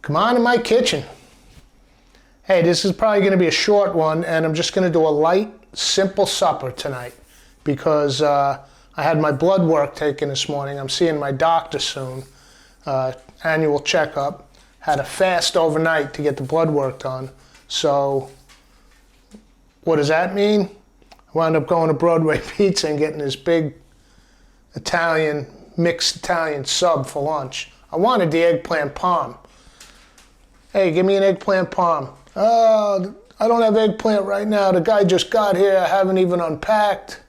Come on in my kitchen. Hey, this is probably going to be a short one, and I'm just going to do a light, simple supper tonight because I had my blood work taken this morning. I'm seeing my doctor soon, annual checkup. Had a fast overnight to get the blood work done. So what does that mean? I wound up going to Broadway Pizza and getting this big Italian, mixed Italian sub for lunch. I wanted the eggplant parm. Hey, give me an eggplant parm. Oh, I don't have eggplant right now. The guy just got here. I haven't even unpacked.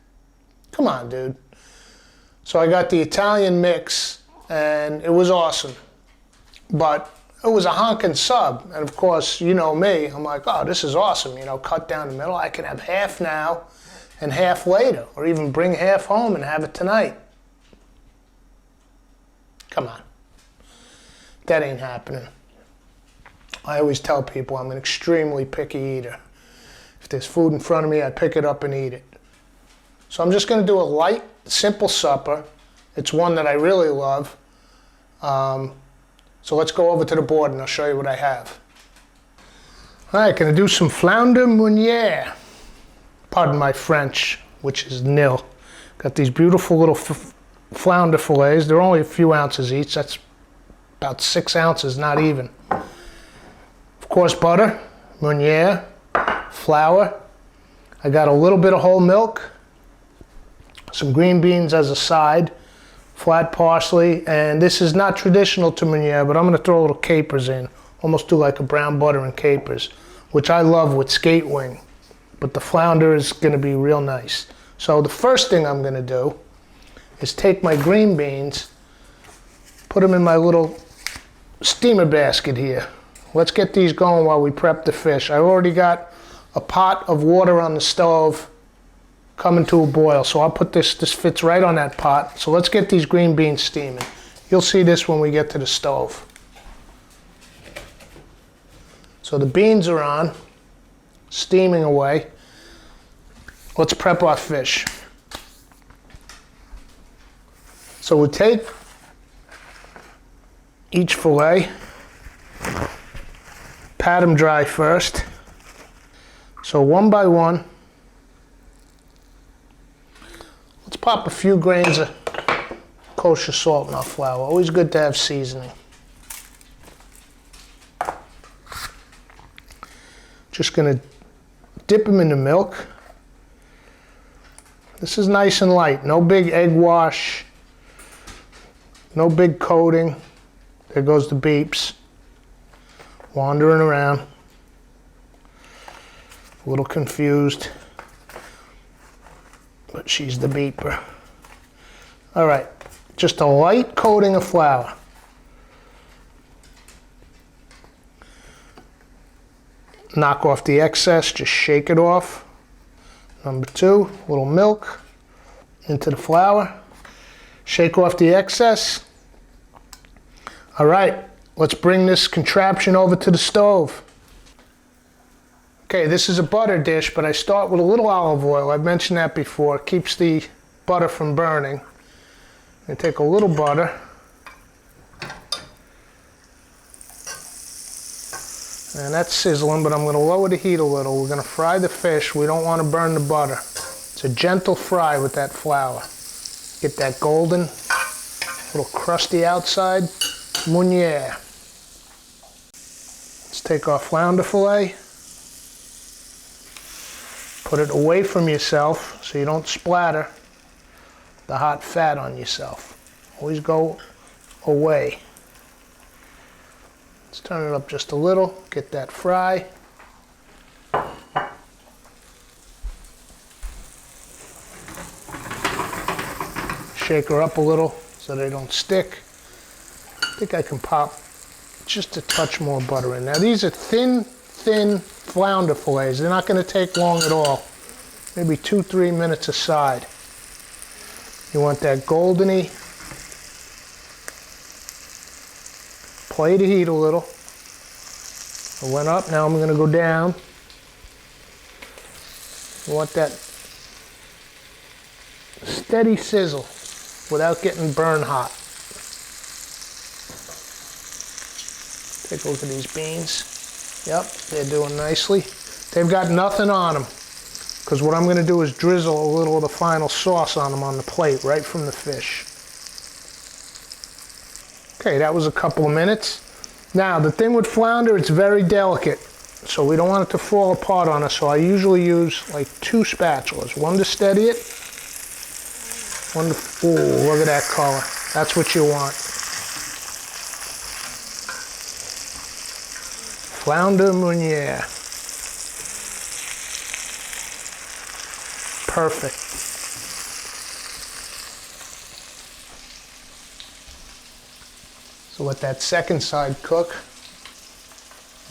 Come on, dude. So I got the Italian mix, and it was awesome. But it was a honking sub. And of course, you know me. I'm like, oh, this is awesome. You know, cut down the middle. I can have half now and half later, or even bring half home and have it tonight. Come on. That ain't happening. I always tell people I'm an extremely picky eater. If there's food in front of me, I pick it up and eat it. So I'm just going to do a light, simple supper. It's one that I really love. So let's go over to the board and I'll show you what I have. All right, going to do some flounder meuniere. Pardon my French, which is nil. Got these beautiful little flounder fillets. They're only a few ounces each. That's about 6 ounces, not even. Of course, butter, meuniere, flour. I got a little bit of whole milk, some green beans as a side, flat parsley, and this is not traditional to meuniere, but I'm going to throw a little capers in, almost do like a brown butter and capers, which I love with skate wing, but the flounder is going to be real nice. So the first thing I'm going to do is take my green beans, put them in my little steamer basket here. Let's get these going while we prep the fish. I already got a pot of water on the stove coming to a boil, so I'll put this fits right on that pot. So let's get these green beans steaming. You'll see this when we get to the stove. So the beans are on, steaming away. Let's prep our fish. So we take each fillet, pat them dry first. So one by one, let's pop a few grains of kosher salt in our flour. Always good to have seasoning. Just gonna dip them in the milk. This is nice and light, no big egg wash, no big coating. There goes the beeps, wandering around, a little confused, but she's the beeper. All right, just a light coating of flour. Knock off the excess, just shake it off. Number two, a little milk into the flour. Shake off the excess. All right, let's bring this contraption over to the stove. Okay, this is a butter dish, but I start with a little olive oil. I've mentioned that before. It keeps the butter from burning. I take a little butter. And that's sizzling, but I'm going to lower the heat a little. We're going to fry the fish. We don't want to burn the butter. It's a gentle fry with that flour. Get that golden, little crusty outside. Meuniere. Let's take our flounder fillet, put it away from yourself so you don't splatter the hot fat on yourself. Always go away. Let's turn it up just a little, get that fry. Shake her up a little so they don't stick. I think I can pop just a touch more butter in. Now these are thin flounder fillets. They're not going to take long at all. Maybe 2-3 minutes aside. You want that goldeny. Play the heat a little. I went up, now I'm going to go down. You want that steady sizzle without getting burn hot. Take a look at these beans. Yep, they're doing nicely. They've got nothing on them, because what I'm going to do is drizzle a little of the final sauce on them on the plate, right from the fish. Okay, that was a couple of minutes. Now, the thing with flounder, it's very delicate, so we don't want it to fall apart on us, so I usually use like 2 spatulas. One to steady it, one to, ooh, look at that color. That's what you want. Flounder Meunier. Perfect. So let that second side cook.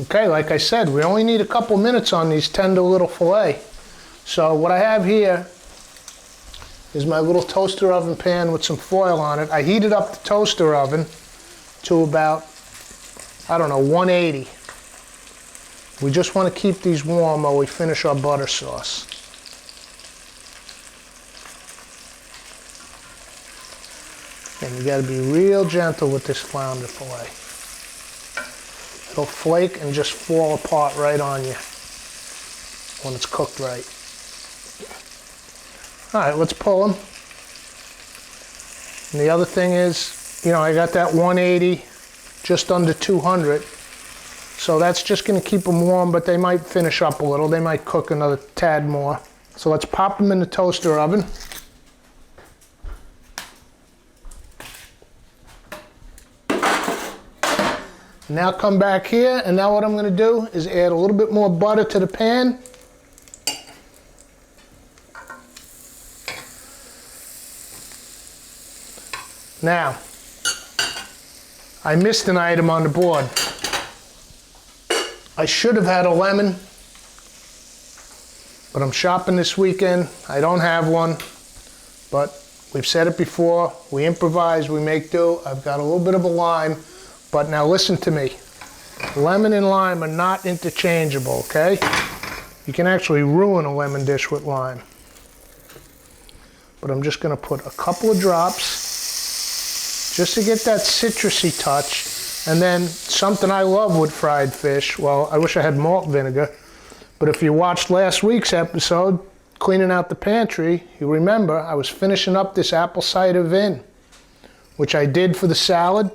Okay, like I said, we only need a couple minutes on these tender little filet. So what I have here is my little toaster oven pan with some foil on it. I heated up the toaster oven to about, I don't know, 180. We just want to keep these warm while we finish our butter sauce. And you got to be real gentle with this flounder fillet. It'll flake and just fall apart right on you when it's cooked right. All right, let's pull them. And the other thing is, you know, I got that 180, just under 200. So that's just going to keep them warm, but they might finish up a little. They might cook another tad more. So let's pop them in the toaster oven. Now come back here, and now what I'm going to do is add a little bit more butter to the pan. Now, I missed an item on the board. I should have had a lemon, but I'm shopping this weekend. I don't have one, but we've said it before. We improvise, we make do. I've got a little bit of a lime. But now listen to me. Lemon and lime are not interchangeable, okay? You can actually ruin a lemon dish with lime. But I'm just gonna put a couple of drops just to get that citrusy touch. And then something I love with fried fish, well, I wish I had malt vinegar, but if you watched last week's episode, cleaning out the pantry, you remember I was finishing up this apple cider vin, which I did for the salad,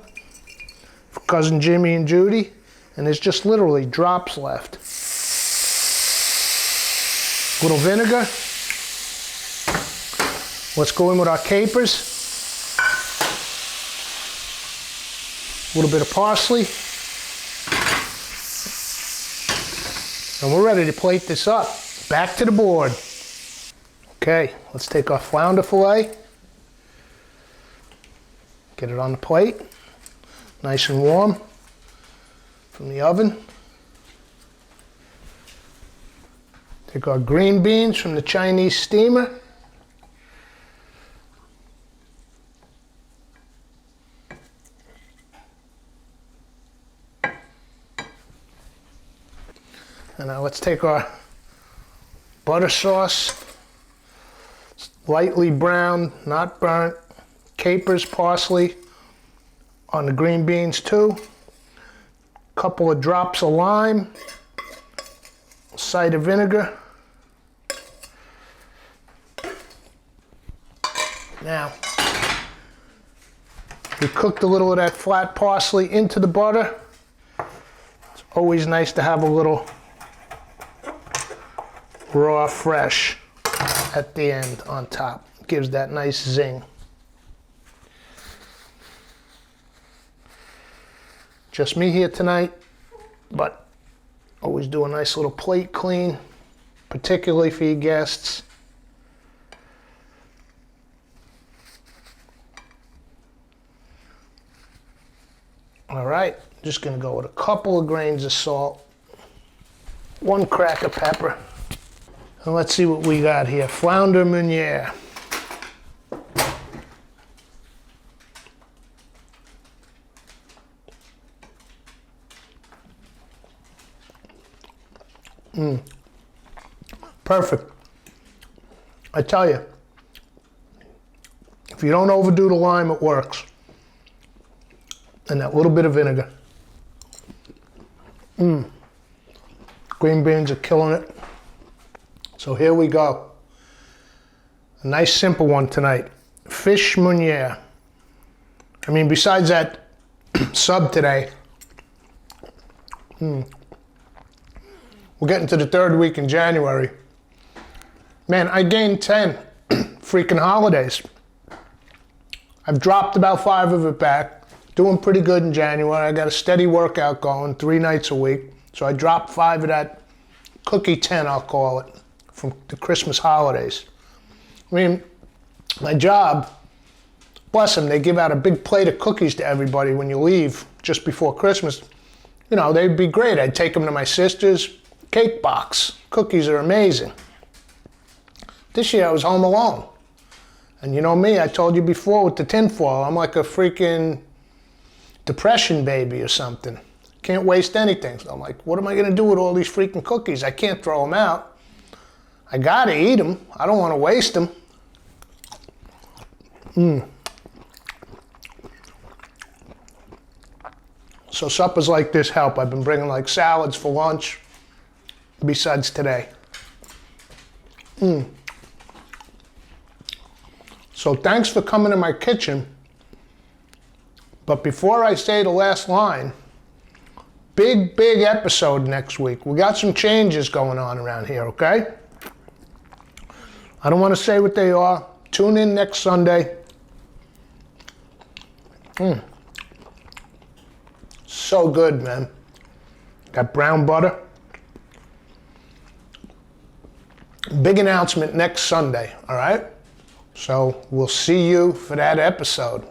for Cousin Jimmy and Judy, and there's just literally drops left. Little vinegar. Let's go in with our capers. A little bit of parsley. And we're ready to plate this up. Back to the board. Okay, let's take our flounder fillet. Get it on the plate. Nice and warm from the oven. Take our green beans from the Chinese steamer. And now let's take our butter sauce, lightly browned, not burnt, capers, parsley, on the green beans too. Couple of drops of lime, cider vinegar. Now, we cooked a little of that flat parsley into the butter. It's always nice to have a little raw fresh at the end on top. Gives that nice zing. Just me here tonight, but always do a nice little plate clean, particularly for your guests. All right, just gonna go with a couple of grains of salt, 1 crack of pepper, and let's see what we got here. Flounder Meunier. Perfect. I tell you, if you don't overdo the lime, it works. And that little bit of vinegar. Green beans are killing it. So here we go. A nice simple one tonight. Fish meuniere. I mean, besides that sub today, we're getting to the third week in January. Man, I gained 10 freaking holidays. I've dropped about 5 of it back. Doing pretty good in January. I got a steady workout going 3 nights a week. So I dropped 5 of that cookie 10, I'll call it, from the Christmas holidays. I mean, my job, bless them, they give out a big plate of cookies to everybody when you leave just before Christmas. You know, they'd be great. I'd take them to my sister's cake box. Cookies are amazing. This year I was home alone. And you know me, I told you before with the tinfoil, I'm like a freaking depression baby or something. Can't waste anything. So I'm like, what am I gonna do with all these freaking cookies? I can't throw them out. I gotta eat them. I don't wanna waste them. So suppers like this help. I've been bringing like salads for lunch, besides today. So thanks for coming to my kitchen. But before I say the last line, big episode next week. We got some changes going on around here, okay? I don't want to say what they are. Tune in next Sunday. So good, man. Got brown butter. Big announcement next Sunday, all right? So we'll see you for that episode.